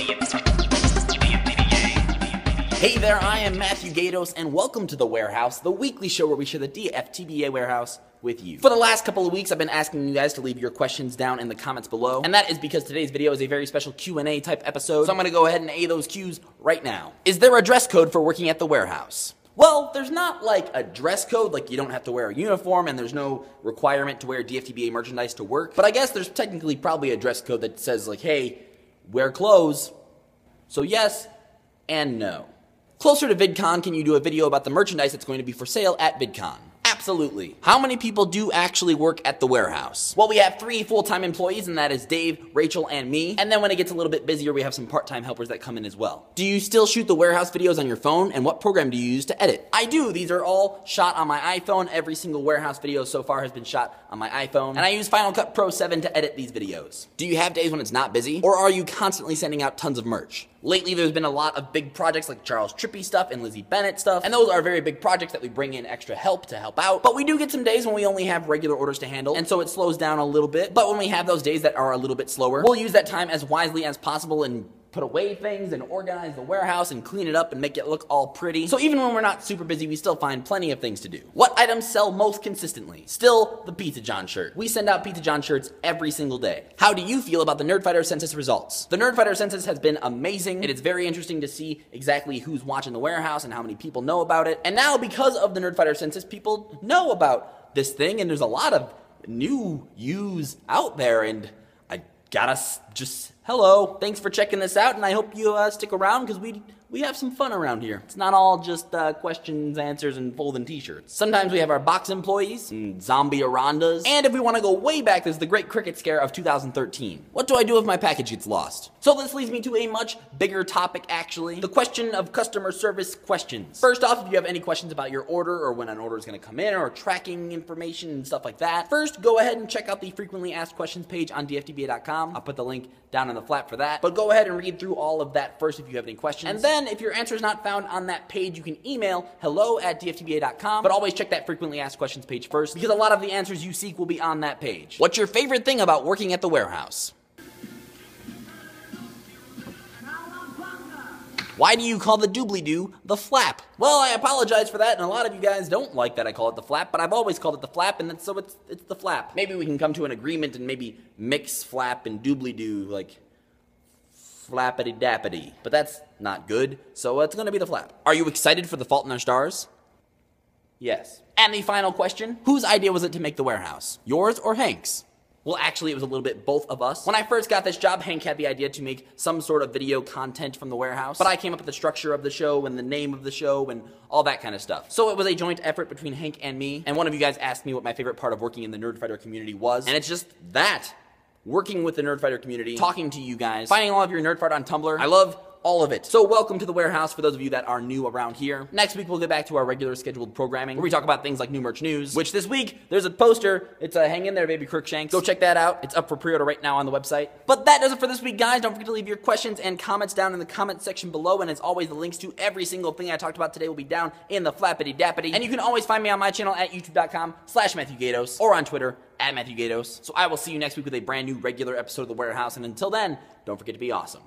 Hey there, I am Matthew Gatos, and welcome to The Warehouse, the weekly show where we share the DFTBA warehouse with you. For the last couple of weeks, I've been asking you guys to leave your questions down in the comments below, and that is because today's video is a very special Q&A type episode, so I'm going to go ahead and A those Qs right now. Is there a dress code for working at the warehouse? Well, there's not like a dress code, like you don't have to wear a uniform and there's no requirement to wear DFTBA merchandise to work, but I guess there's technically probably a dress code that says like, hey, wear clothes. So yes and no. Closer to VidCon, can you do a video about the merchandise that's going to be for sale at VidCon? Absolutely. How many people do actually work at the warehouse? Well, we have 3 full-time employees, and that is Dave, Rachel, and me. And then when it gets a little bit busier, we have some part-time helpers that come in as well. Do you still shoot the warehouse videos on your phone, and what program do you use to edit? I do. These are all shot on my iPhone. Every single warehouse video so far has been shot on my iPhone, and I use Final Cut Pro 7 to edit these videos. Do you have days when it's not busy, or are you constantly sending out tons of merch? Lately, there's been a lot of big projects like Charles Trippy stuff and Lizzie Bennett stuff, and those are very big projects that we bring in extra help to help out. But we do get some days when we only have regular orders to handle, and so it slows down a little bit. But when we have those days that are a little bit slower, we'll use that time as wisely as possible and put away things and organize the warehouse and clean it up and make it look all pretty. So even when we're not super busy, we still find plenty of things to do. What items sell most consistently? Still the Pizza John shirt. We send out Pizza John shirts every single day. How do you feel about the Nerdfighter Census results? The Nerdfighter Census has been amazing. It is very interesting to see exactly who's watching the warehouse and how many people know about it. And now because of the Nerdfighter Census, people know about this thing, and there's a lot of new yous out there, and I gotta just hello, thanks for checking this out, and I hope you stick around because we have some fun around here. It's not all just questions, answers, and folding t-shirts. Sometimes we have our box employees, and zombie Arandas, and if we want to go way back, there's the Great Cricket Scare of 2013. What do I do if my package gets lost? So this leads me to a much bigger topic, actually. The question of customer service questions. First off, if you have any questions about your order, or when an order is going to come in, or tracking information and stuff like that, first go ahead and check out the frequently asked questions page on DFTBA.com. I'll put the link down in the flap for that. But go ahead and read through all of that first if you have any questions. And then if your answer is not found on that page, you can email hello@dftba.com. But always check that frequently asked questions page first, because a lot of the answers you seek will be on that page. What's your favorite thing about working at the warehouse? Why do you call the doobly-doo the flap? Well, I apologize for that, and a lot of you guys don't like that I call it the flap, but I've always called it the flap, and so it's the flap. Maybe we can come to an agreement and maybe mix flap and doobly-doo, like flappity-dappity. But that's not good, so it's gonna be the flap. Are you excited for The Fault in Our Stars? Yes. And the final question, whose idea was it to make the warehouse? Yours or Hank's? Well, actually, it was a little bit both of us. When I first got this job, Hank had the idea to make some sort of video content from the warehouse, but I came up with the structure of the show and the name of the show and all that kind of stuff. So it was a joint effort between Hank and me, and one of you guys asked me what my favorite part of working in the Nerdfighter community was, and it's just that. Working with the Nerdfighter community, talking to you guys, finding all of your nerdfight on Tumblr. I love all of it. So welcome to the warehouse for those of you that are new around here. Next week, we'll get back to our regular scheduled programming where we talk about things like new merch news, which this week, there's a poster. It's a hang in there, baby Crookshanks. Go check that out. It's up for pre-order right now on the website. But that does it for this week, guys. Don't forget to leave your questions and comments down in the comment section below. And as always, the links to every single thing I talked about today will be down in the flappity dappity. And you can always find me on my channel at youtube.com/MatthewGatos or on Twitter @MatthewGatos. So I will see you next week with a brand new regular episode of The Warehouse. And until then, don't forget to be awesome.